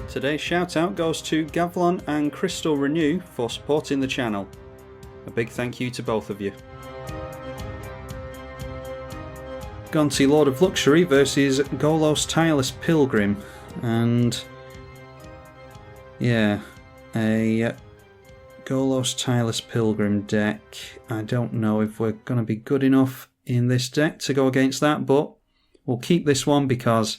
Today's shout out goes to Gavlon and Crystal Renew for supporting the channel. A big thank you to both of you. Gonti Lord of Luxury versus Golos Tireless Pilgrim, and yeah, a Golos Tireless Pilgrim deck. I don't know if we're going to be good enough in this deck to go against that, but we'll keep this one because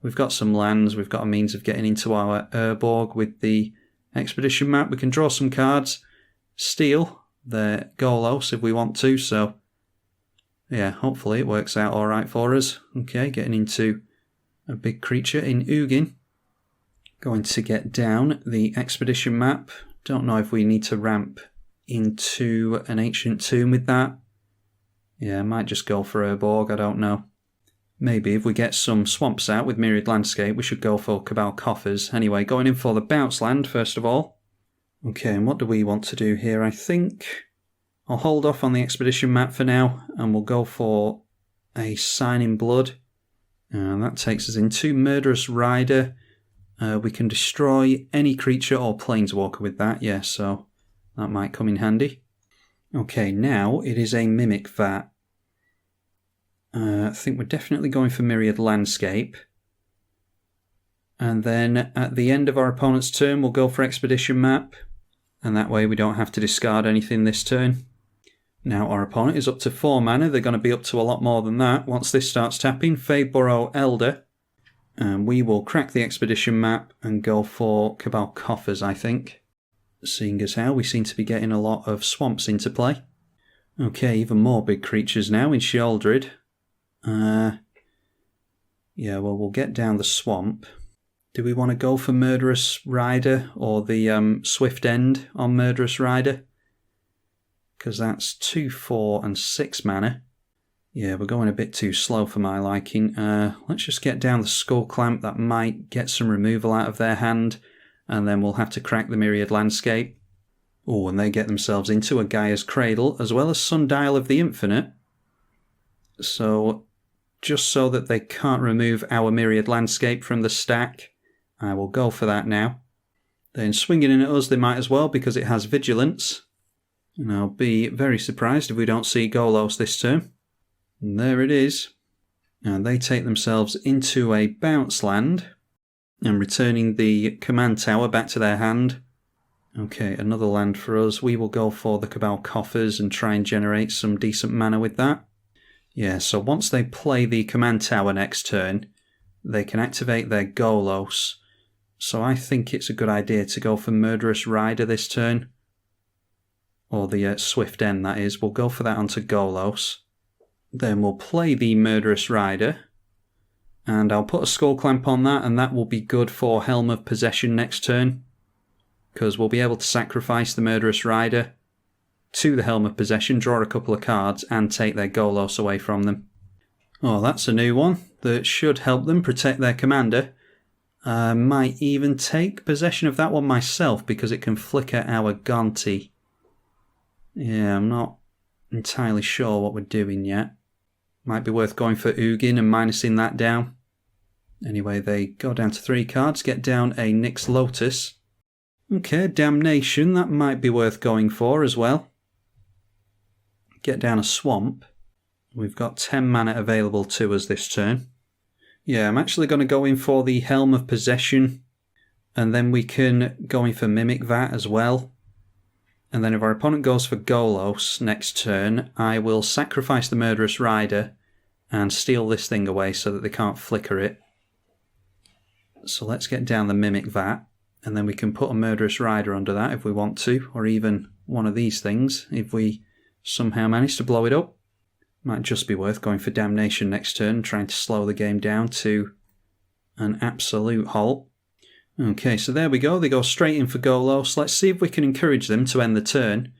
we've got some lands, we've got a means of getting into our Urborg with the expedition map. We can draw some cards, steal the Golos if we want to, so yeah, hopefully it works out alright for us. Okay, getting into a big creature in Ugin. Going to get down the expedition map. Don't know if we need to ramp into an ancient tomb with that. Yeah, I might just go for Urborg, I don't know. Maybe if we get some swamps out with Myriad Landscape, we should go for Cabal Coffers. Anyway, going in for the bounce land first of all. Okay, and what do we want to do here? I think I'll hold off on the expedition map for now, and we'll go for a Sign in Blood. And that takes us into Murderous Rider. We can destroy any creature or planeswalker with that, yeah, so that might come in handy. Okay, now it is a Mimic Vat. I think we're definitely going for Myriad Landscape. And then at the end of our opponent's turn, we'll go for Expedition Map. And that way we don't have to discard anything this turn. Now our opponent is up to 4 mana. They're going to be up to a lot more than that once this starts tapping. Fadeburrow Elder. And we will crack the Expedition Map and go for Cabal Coffers, I think. Seeing as how we seem to be getting a lot of swamps into play. Okay, even more big creatures now in Sheoldred. Yeah, well, we'll get down the swamp. Do we want to go for Murderous Rider or the Swift End on Murderous Rider? Because that's 2, 4 and 6 mana. Yeah, we're going a bit too slow for my liking. Let's just get down the Skull Clamp. That might get some removal out of their hand. And then we'll have to crack the Myriad Landscape. Oh, and they get themselves into a Gaia's Cradle as well as Sundial of the Infinite. So just so that they can't remove our Myriad Landscape from the stack, I will go for that now. Then swinging in at us they might as well because it has Vigilance. And I'll be very surprised if we don't see Golos this turn. And there it is. And they take themselves into a bounce land and returning the command tower back to their hand. Okay, another land for us. We will go for the Cabal Coffers and try and generate some decent mana with that. Yeah, so once they play the command tower next turn, they can activate their Golos. So I think it's a good idea to go for Murderous Rider this turn. Or the Swift End, that is. We'll go for that onto Golos. Then we'll play the Murderous Rider. And I'll put a Skull Clamp on that, and that will be good for Helm of Possession next turn. Because we'll be able to sacrifice the Murderous Rider to the Helm of Possession, draw a couple of cards, and take their Golos away from them. Oh, that's a new one that should help them protect their commander. I might even take possession of that one myself because it can flicker our Gonti. Yeah, I'm not entirely sure what we're doing yet. Might be worth going for Ugin and minusing that down. Anyway, they go down to 3 cards, get down a Nyx Lotus. Okay, Damnation, that might be worth going for as well. Get down a Swamp. We've got 10 mana available to us this turn. Yeah, I'm actually going to go in for the Helm of Possession, and then we can go in for Mimic Vat as well. And then if our opponent goes for Golos next turn, I will sacrifice the Murderous Rider and steal this thing away so that they can't flicker it. So let's get down the Mimic Vat, and then we can put a Murderous Rider under that if we want to, or even one of these things if we somehow manage to blow it up. Might just be worth going for Damnation next turn, trying to slow the game down to an absolute halt. Okay, so there we go. They go straight in for Golos. Let's see if we can encourage them to end the turn.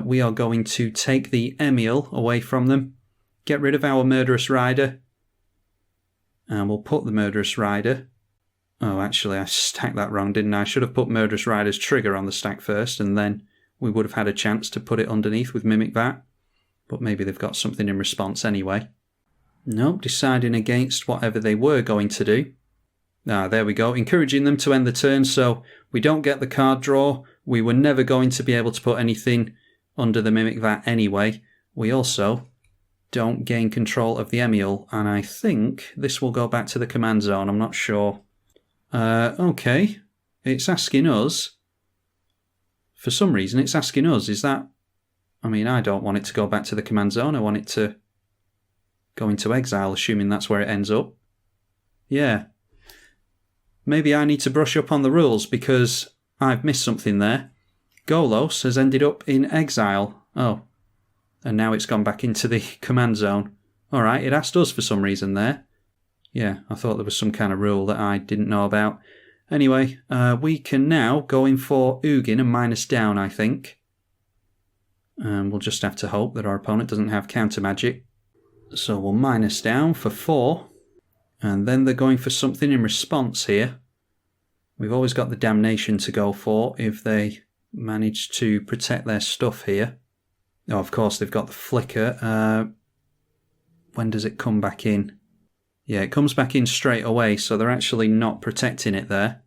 We are going to take the Emil away from them. get rid of our Murderous Rider. And we'll put the Murderous Rider. Oh, actually, I stacked that wrong, didn't I? I should have put Murderous Rider's trigger on the stack first, and then we would have had a chance to put it underneath with Mimic Vat. But maybe they've got something in response anyway. Nope, deciding against whatever they were going to do. Ah, there we go. Encouraging them to end the turn, so we don't get the card draw. We were never going to be able to put anything under the Mimic Vat anyway. We also don't gain control of the Emiel, and I think this will go back to the command zone. I'm not sure. Okay, it's asking us. For some reason, it's asking us. Is that... I mean, I don't want it to go back to the command zone. I want it to go into exile, assuming that's where it ends up. Yeah. Maybe I need to brush up on the rules because I've missed something there. Golos has ended up in exile. Oh. And now it's gone back into the command zone. Alright, it asked us for some reason there. Yeah, I thought there was some kind of rule that I didn't know about. Anyway, we can now go in for Ugin and minus down, I think. We'll just have to hope that our opponent doesn't have counter magic. So we'll minus down for 4. And then they're going for something in response here. We've always got the damnation to go for if they manage to protect their stuff here. Oh, of course, they've got the flicker. When does it come back in? Yeah, it comes back in straight away, so they're actually not protecting it there.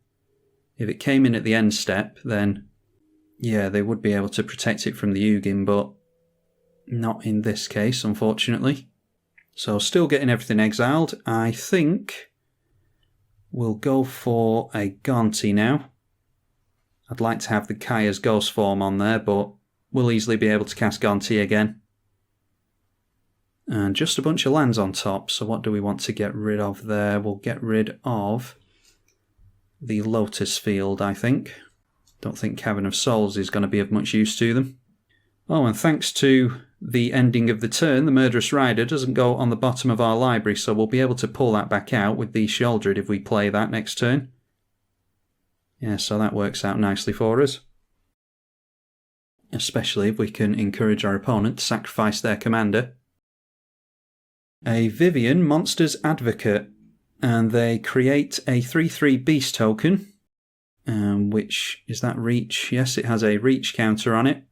If it came in at the end step, then yeah, they would be able to protect it from the Ugin, but not in this case, unfortunately. So still getting everything exiled. I think we'll go for a Gonti now. I'd like to have the Kaya's Ghost form on there, but we'll easily be able to cast Gonti again. And just a bunch of lands on top, so what do we want to get rid of there? We'll get rid of the Lotus Field, I think. Don't think Cavern of Souls is going to be of much use to them. Oh, and thanks to the ending of the turn, the Murderous Rider doesn't go on the bottom of our library, so we'll be able to pull that back out with the Sheoldred if we play that next turn. Yeah, so that works out nicely for us. Especially if we can encourage our opponent to sacrifice their commander. A Vivian Monsters Advocate, and they create a 3/3 Beast token, which, is that reach? Yes, it has a reach counter on it.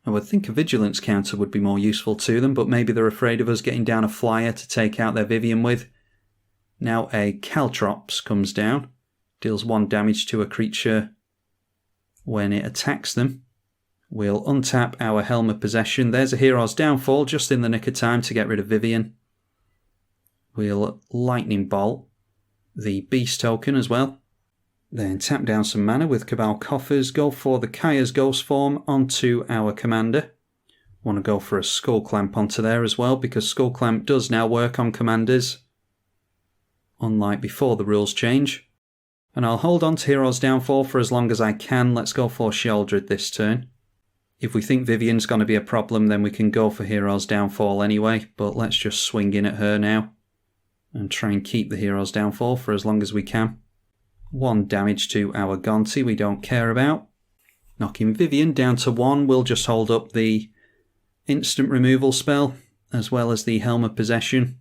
I would think a vigilance counter would be more useful to them, but maybe they're afraid of us getting down a flyer to take out their Vivian with. Now a Caltrops comes down, deals 1 damage to a creature when it attacks them. We'll untap our Helm of Possession. There's a Hero's Downfall just in the nick of time to get rid of Vivian. We'll Lightning Bolt the Beast token as well. Then tap down some mana with Cabal Coffers, go for the Kaya's Ghost form onto our commander. Want to go for a Skull Clamp onto there as well, because Skull Clamp does now work on commanders, unlike before the rules change. And I'll hold on to Hero's Downfall for as long as I can. Let's go for Sheoldred this turn. If we think Vivian's going to be a problem, then we can go for Hero's Downfall anyway, but let's just swing in at her now and try and keep the Hero's Downfall for as long as we can. 1 damage to our Gonti we don't care about. Knocking Vivian down to 1, we'll just hold up the instant removal spell as well as the Helm of Possession.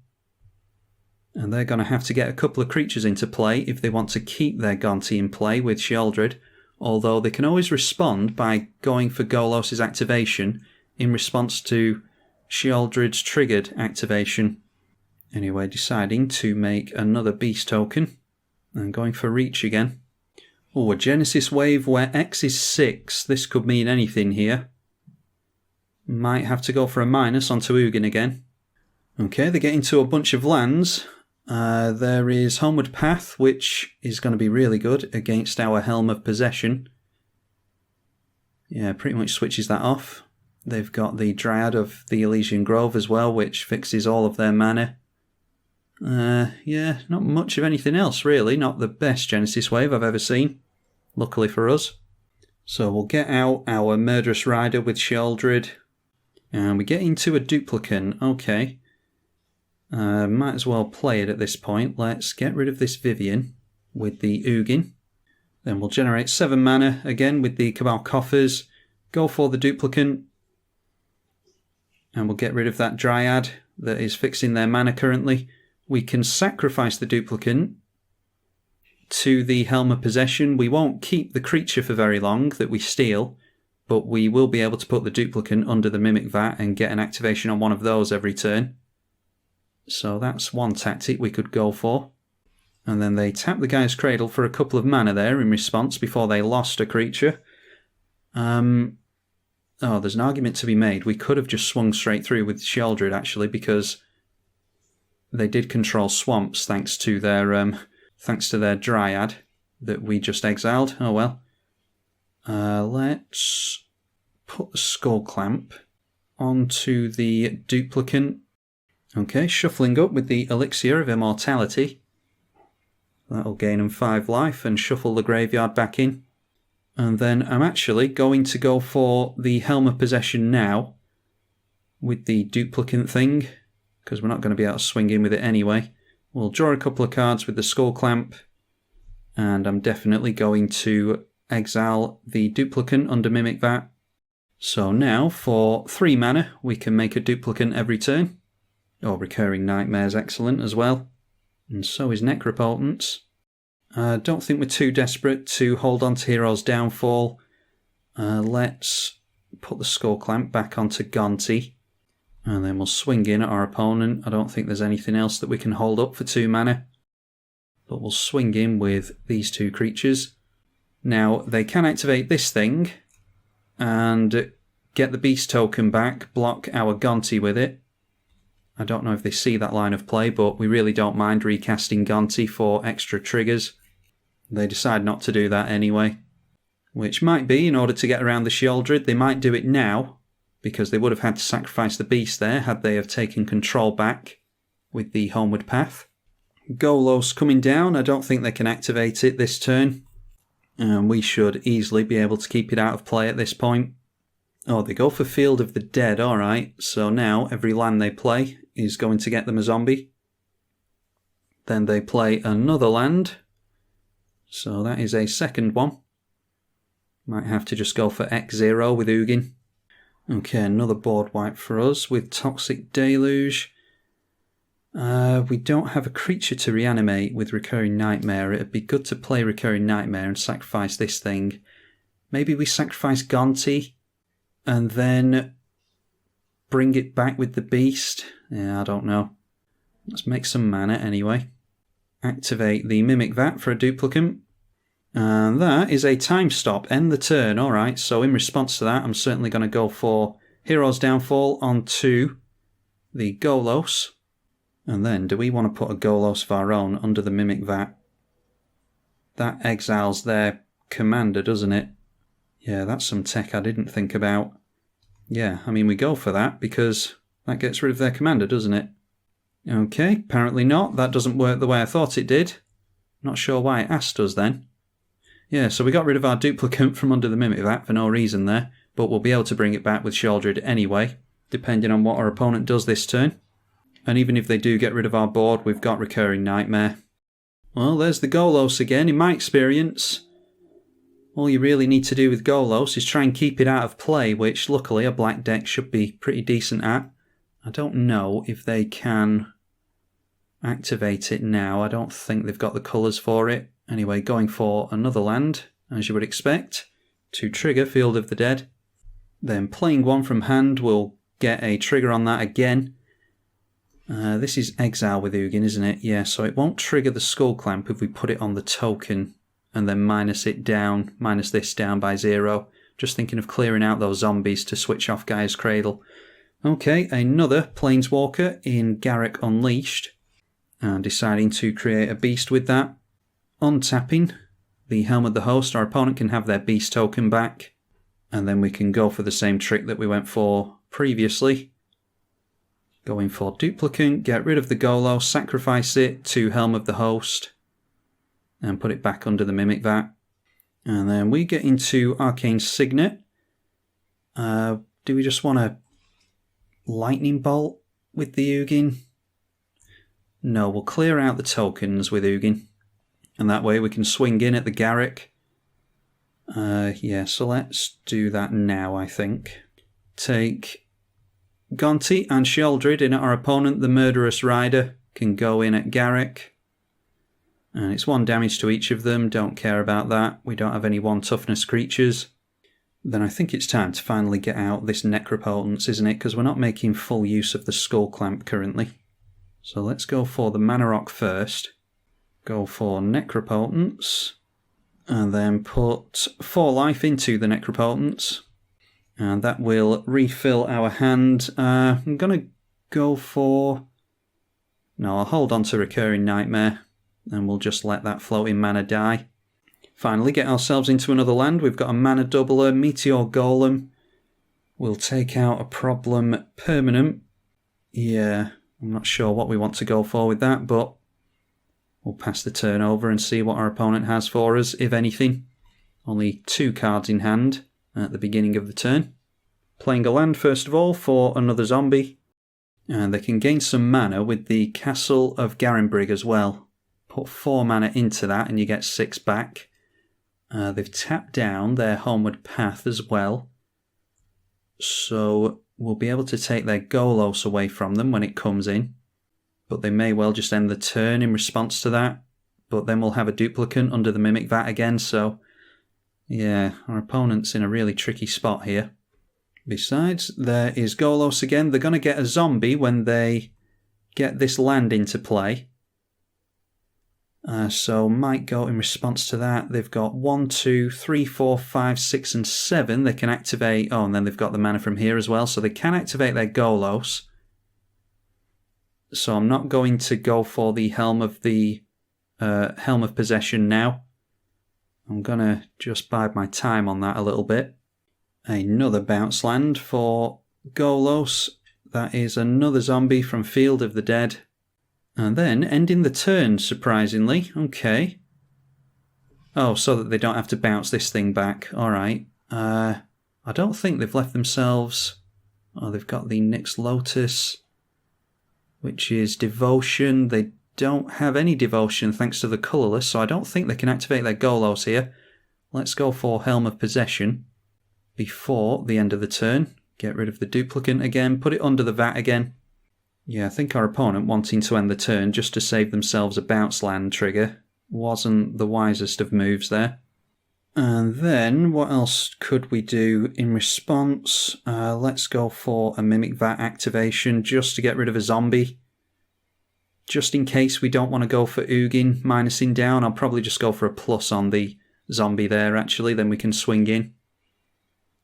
And they're going to have to get a couple of creatures into play if they want to keep their Gonti in play with Sheoldred, although they can always respond by going for Golos' activation in response to Sheoldred's triggered activation. Anyway, deciding to make another Beast token. And going for reach again. Oh, a Genesis Wave where X is 6. This could mean anything here. Might have to go for a minus onto Ugin again. Okay, they get into a bunch of lands. There is Homeward Path, which is going to be really good against our Helm of Possession. Yeah, pretty much switches that off. They've got the Dryad of the Elysian Grove as well, which fixes all of their mana. Yeah, not much of anything else really. Not the best Genesis Wave I've ever seen, luckily for us. So we'll get out our Murderous Rider with Sheoldred. And we get into a Duplicant. Okay. Might as well play it at this point. Let's get rid of this Vivian with the Ugin. Then we'll generate 7 mana again with the Cabal Coffers. Go for the Duplicant. And we'll get rid of that Dryad that is fixing their mana currently. We can sacrifice the duplicate to the Helm of Possession. We won't keep the creature for very long that we steal, but we will be able to put the duplicate under the Mimic Vat and get an activation on one of those every turn. So that's one tactic we could go for. And then they tap the Gaia's Cradle for a couple of mana there in response before they lost a creature. Oh, there's an argument to be made. We could have just swung straight through with Sheoldred, actually, because they did control swamps thanks to their Dryad that we just exiled. Oh well. Let's put the Skull Clamp onto the duplicate. Okay, shuffling up with the Elixir of Immortality. That'll gain them 5 life and shuffle the graveyard back in. And then I'm actually going to go for the Helm of Possession now with the duplicate thing, because we're not going to be able to swing in with it anyway. We'll draw a couple of cards with the Skull Clamp, and I'm definitely going to exile the duplicate under Mimic Vat. So now for 3 mana we can make a duplicate every turn. Oh, Recurring Nightmare's excellent as well. And so is Necropotence. I don't think we're too desperate to hold on to Hero's Downfall. Let's put the Skull Clamp back onto Gonti. And then we'll swing in at our opponent. I don't think there's anything else that we can hold up for 2 mana. But we'll swing in with these 2 creatures. Now, they can activate this thing and get the Beast token back, block our Gonti with it. I don't know if they see that line of play, but we really don't mind recasting Gonti for extra triggers. They decide not to do that anyway. Which might be in order to get around the Sheoldred. They might do it now, because they would have had to sacrifice the Beast there had they have taken control back with the Homeward Path. Golos coming down. I don't think they can activate it this turn. And we should easily be able to keep it out of play at this point. Oh, they go for Field of the Dead, alright. So now every land they play is going to get them a zombie. Then they play another land. So that is a second one. Might have to just go for X0 with Ugin. Okay, another board wipe for us with Toxic Deluge. We don't have a creature to reanimate with Recurring Nightmare. It'd be good to play Recurring Nightmare and sacrifice this thing. Maybe we sacrifice Gonti and then bring it back with the Beast. Yeah, I don't know. Let's make some mana anyway. Activate the Mimic Vat for a duplicate. And that is a time stop. End the turn. Alright, so in response to that, I'm certainly going to go for Hero's Downfall onto the Golos. And then, do we want to put a Golos of our own under the Mimic Vat? That exiles their commander, doesn't it? Yeah, that's some tech I didn't think about. Yeah, I mean, we go for that because that gets rid of their commander, doesn't it? Okay, apparently not. That doesn't work the way I thought it did. Not sure why it asked us then. Yeah, so we got rid of our duplicate from under the Mimic Vat for no reason there, but we'll be able to bring it back with Sheoldred anyway, depending on what our opponent does this turn. And even if they do get rid of our board, we've got Recurring Nightmare. Well, there's the Golos again. In my experience, all you really need to do with Golos is try and keep it out of play, which luckily a black deck should be pretty decent at. I don't know if they can activate it now. I don't think they've got the colours for it. Anyway, going for another land, as you would expect, to trigger Field of the Dead. Then playing one from hand will get a trigger on that again. This is Exile with Ugin, isn't it? Yeah, so it won't trigger the Skull Clamp if we put it on the token and then minus this down by 0. Just thinking of clearing out those zombies to switch off Gaia's Cradle. Okay, another Planeswalker in Garruk Unleashed. And deciding to create a beast with that. Untapping the Helm of the Host, our opponent can have their beast token back. And then we can go for the same trick that we went for previously. Going for duplicate, get rid of the Golos, sacrifice it to Helm of the Host, and put it back under the Mimic Vat. And then we get into Arcane Signet. Do we just want a Lightning Bolt with the Ugin? No, we'll clear out the tokens with Ugin. And that way we can swing in at the Garruk. Yeah, so let's do that now, I think. Take Gonti and Sheoldred in at our opponent. The Murderous Rider can go in at Garrick. And it's 1 damage to each of them. Don't care about that. We don't have any 1 toughness creatures. Then I think it's time to finally get out this Necropotence, isn't it? Because we're not making full use of the Skull Clamp currently. So let's go for the Mana Rock first. Go for Necropotence. And then put 4 life into the Necropotence. And that will refill our hand. I'm going to go for... No, I'll hold on to Recurring Nightmare. And we'll just let that floating mana die. Finally, get ourselves into another land. We've got a mana doubler, Meteor Golem. We'll take out a problem permanent. Yeah, I'm not sure what we want to go for with that, but we'll pass the turn over and see what our opponent has for us, if anything. Only 2 cards in hand at the beginning of the turn. Playing a land first of all for another zombie. And they can gain some mana with the Castle of Garenbrig as well. Put 4 mana into that and you get 6 back. They've tapped down their Homeward Path as well. So we'll be able to take their Golos away from them when it comes in. But they may well just end the turn in response to that. But then we'll have a duplicate under the Mimic Vat again. So yeah, our opponent's in a really tricky spot here. Besides, there is Golos again. They're going to get a zombie when they get this land into play. So might go in response to that. They've got 1, 2, 3, 4, 5, 6 and 7. They can activate... Oh, and then they've got the mana from here as well. So they can activate their Golos. So I'm not going to go for the Helm of Possession now. I'm going to just bide my time on that a little bit. Another bounce land for Golos. That is another zombie from Field of the Dead. And then ending the turn, surprisingly. Okay. Oh, so that they don't have to bounce this thing back. Alright. I don't think they've left themselves... Oh, they've got the Nyx Lotus, which is Devotion. They don't have any Devotion thanks to the Colourless, so I don't think they can activate their Golos here. Let's go for Helm of Possession before the end of the turn. Get rid of the duplicate again, put it under the vat again. Yeah, I think our opponent wanting to end the turn just to save themselves a bounce land trigger wasn't the wisest of moves there. And then, what else could we do in response? Let's go for a Mimic Vat activation just to get rid of a zombie. Just in case we don't want to go for Ugin minusing down, I'll probably just go for a plus on the zombie there actually, then we can swing in.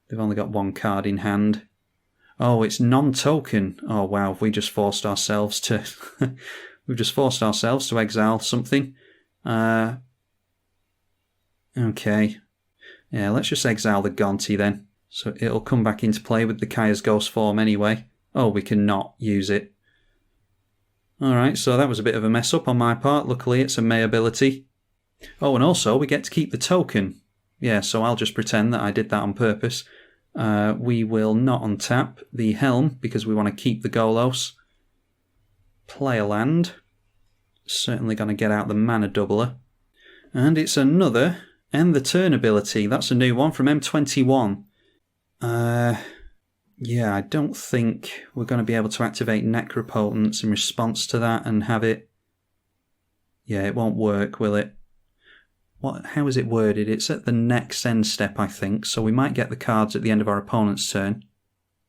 They've only got 1 card in hand. Oh, it's non-token. Oh wow, we just forced ourselves to we've just forced ourselves to exile something. Okay. Yeah, let's just exile the Gonti then. So it'll come back into play with the Kaya's Ghost form anyway. Oh, we cannot use it. Alright, so that was a bit of a mess up on my part. Luckily it's a May ability. Oh, and also we get to keep the token. Yeah, so I'll just pretend that I did that on purpose. We will not untap the Helm because we want to keep the Golos. Play a land. Certainly going to get out the mana doubler. And it's another End the Turn ability. That's a new one from M21. Yeah, I don't think we're going to be able to activate Necropotence in response to that and have it... Yeah, it won't work, will it? How is it worded? It's at the next end step, I think, so we might get the cards at the end of our opponent's turn.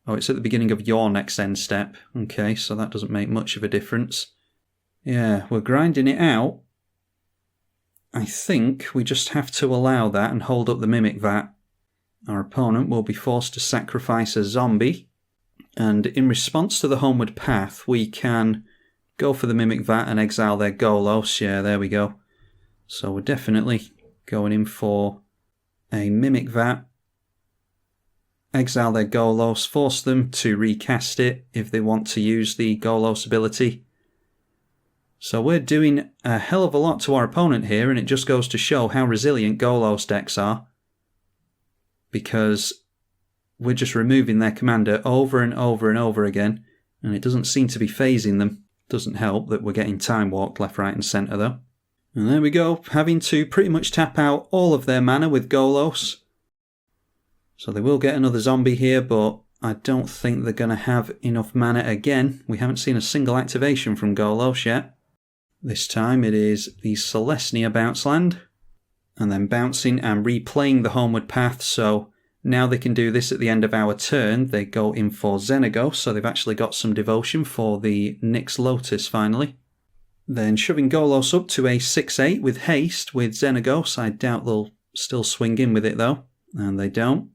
Oh, it's at the beginning of your next end step. Okay, so that doesn't make much of a difference. Yeah, we're grinding it out. I think we just have to allow that and hold up the Mimic Vat. Our opponent will be forced to sacrifice a zombie, and in response to the Homeward Path, we can go for the Mimic Vat and exile their Golos. Yeah, there we go. So we're definitely going in for a Mimic Vat, exile their Golos, force them to recast it if they want to use the Golos ability. So we're doing a hell of a lot to our opponent here, and it just goes to show how resilient Golos decks are. Because we're just removing their commander over and over and over again, and it doesn't seem to be phasing them. Doesn't help that we're getting time walked left, right and centre though. And there we go, having to pretty much tap out all of their mana with Golos. So they will get another zombie here, but I don't think they're going to have enough mana again. We haven't seen a single activation from Golos yet. This time it is the Celestia bounce land, and then bouncing and replaying the homeward path, so now they can do this at the end of our turn. They go in for Xenagos, so they've actually got some devotion for the Nyx Lotus finally. Then shoving Golos up to a 6/8 with haste with Xenagos. I doubt they'll still swing in with it though, and they don't.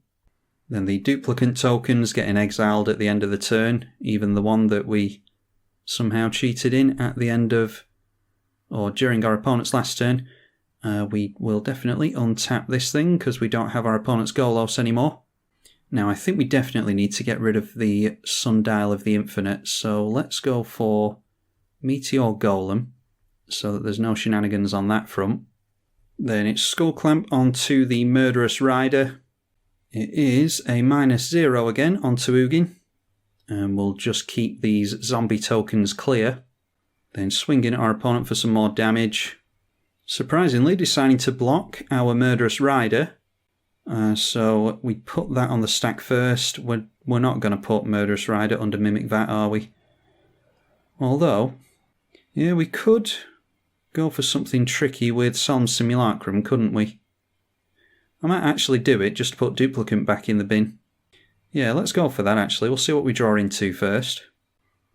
Then the duplicate tokens getting exiled at the end of the turn, even the one that we somehow cheated in at the end of, or during our opponent's last turn. We will definitely untap this thing because we don't have our opponent's Golos anymore. Now I think we definitely need to get rid of the Sundial of the Infinite, so let's go for Meteor Golem so that there's no shenanigans on that front. Then it's Skull Clamp onto the Murderous Rider. It is a -0 again onto Ugin, and we'll just keep these zombie tokens clear. Then swinging at our opponent for some more damage. Surprisingly deciding to block our Murderous Rider. So we put that on the stack first. We're not going to put Murderous Rider under Mimic Vat, are we? Although, yeah, we could go for something tricky with Solemn Simulacrum, couldn't we? I might actually do it, just to put Duplicant back in the bin. Yeah, let's go for that actually. We'll see what we draw into first.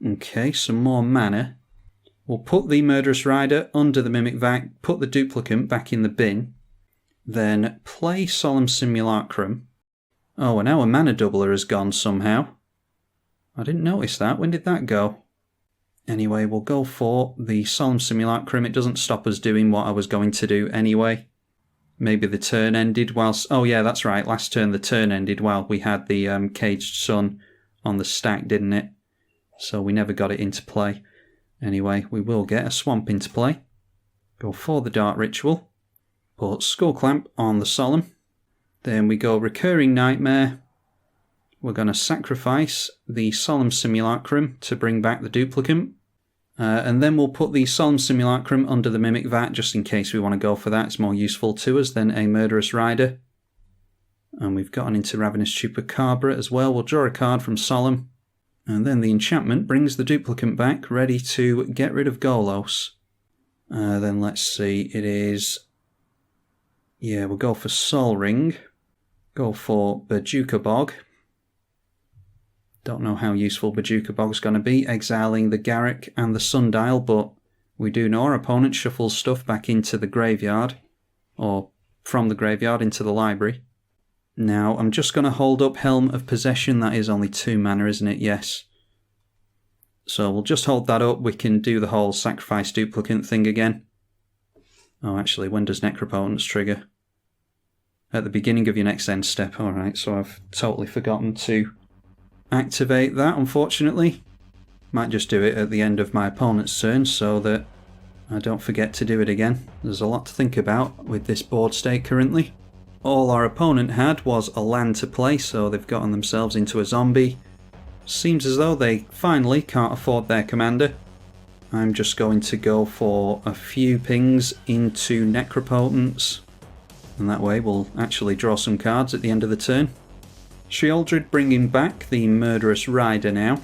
Okay, some more mana. We'll put the Murderous Rider under the Mimic Vat, put the Duplicant back in the bin, then play Solemn Simulacrum. Oh, and our mana doubler has gone somehow. I didn't notice that. When did that go? Anyway, we'll go for the Solemn Simulacrum. It doesn't stop us doing what I was going to do anyway. Maybe the turn ended whilst... Oh yeah, that's right. Last turn the turn ended while we had the Caged Sun on the stack, didn't it? So we never got it into play. Anyway, we will get a Swamp into play. Go for the Dark Ritual. Put Skull Clamp on the Solemn. Then we go Recurring Nightmare. We're going to sacrifice the Solemn Simulacrum to bring back the Duplicant. And then we'll put the Solemn Simulacrum under the Mimic Vat just in case we want to go for that. It's more useful to us than a Murderous Rider. And we've gotten into Ravenous Chupacabra as well. We'll draw a card from Solemn. And then the enchantment brings the Duplicant back, ready to get rid of Golos. Then let's see, it is... Yeah, we'll go for Sol Ring. Go for Bojuka Bog. Don't know how useful Bojuka Bog's going to be, exiling the Garruk and the Sundial, but we do know our opponent shuffles stuff back into the graveyard, or from the graveyard into the library. Now, I'm just going to hold up Helm of Possession. That is only 2 mana, isn't it? Yes. So we'll just hold that up. We can do the whole sacrifice duplicant thing again. Oh, actually, when does Necropotence trigger? At the beginning of your next end step. Alright, so I've totally forgotten to activate that, unfortunately. Might just do it at the end of my opponent's turn so that I don't forget to do it again. There's a lot to think about with this board state currently. All our opponent had was a land to play, so they've gotten themselves into a zombie. Seems as though they finally can't afford their commander. I'm just going to go for a few pings into Necropotence, and that way we'll actually draw some cards at the end of the turn. Sheoldred bringing back the Murderous Rider now.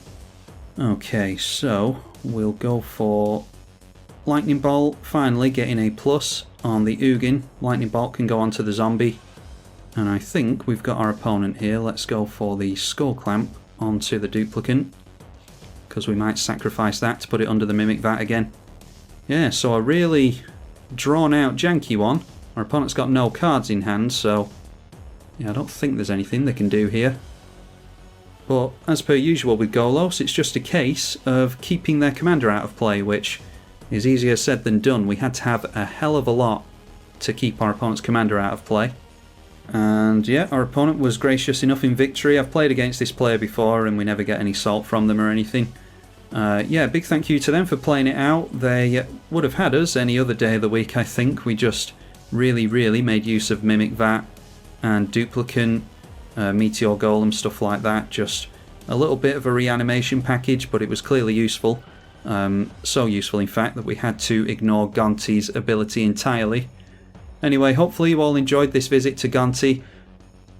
Okay, so we'll go for Lightning Bolt, finally getting a plus on the Ugin. Lightning Bolt can go onto the zombie. And I think we've got our opponent here. Let's go for the Skull Clamp onto the Duplicant, because we might sacrifice that to put it under the Mimic Vat again. Yeah, so a really drawn out janky one. Our opponent's got no cards in hand, so yeah, I don't think there's anything they can do here. But as per usual with Golos, it's just a case of keeping their commander out of play, which is easier said than done. We had to have a hell of a lot to keep our opponent's commander out of play. And yeah, our opponent was gracious enough in victory. I've played against this player before and we never get any salt from them or anything. Yeah, big thank you to them for playing it out. They would have had us any other day of the week, I think. We just really made use of Mimic Vat and Duplicant, Meteor Golem, stuff like that. Just a little bit of a reanimation package, but it was clearly useful. So useful, in fact, that we had to ignore Gonti's ability entirely. Anyway, hopefully you all enjoyed this visit to Gonti.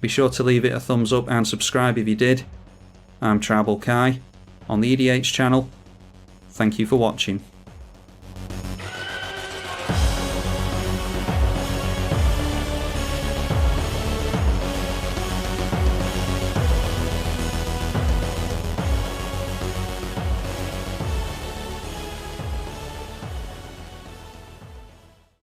Be sure to leave it a thumbs up and subscribe if you did. I'm tribalkai on the EDH channel. Thank you for watching.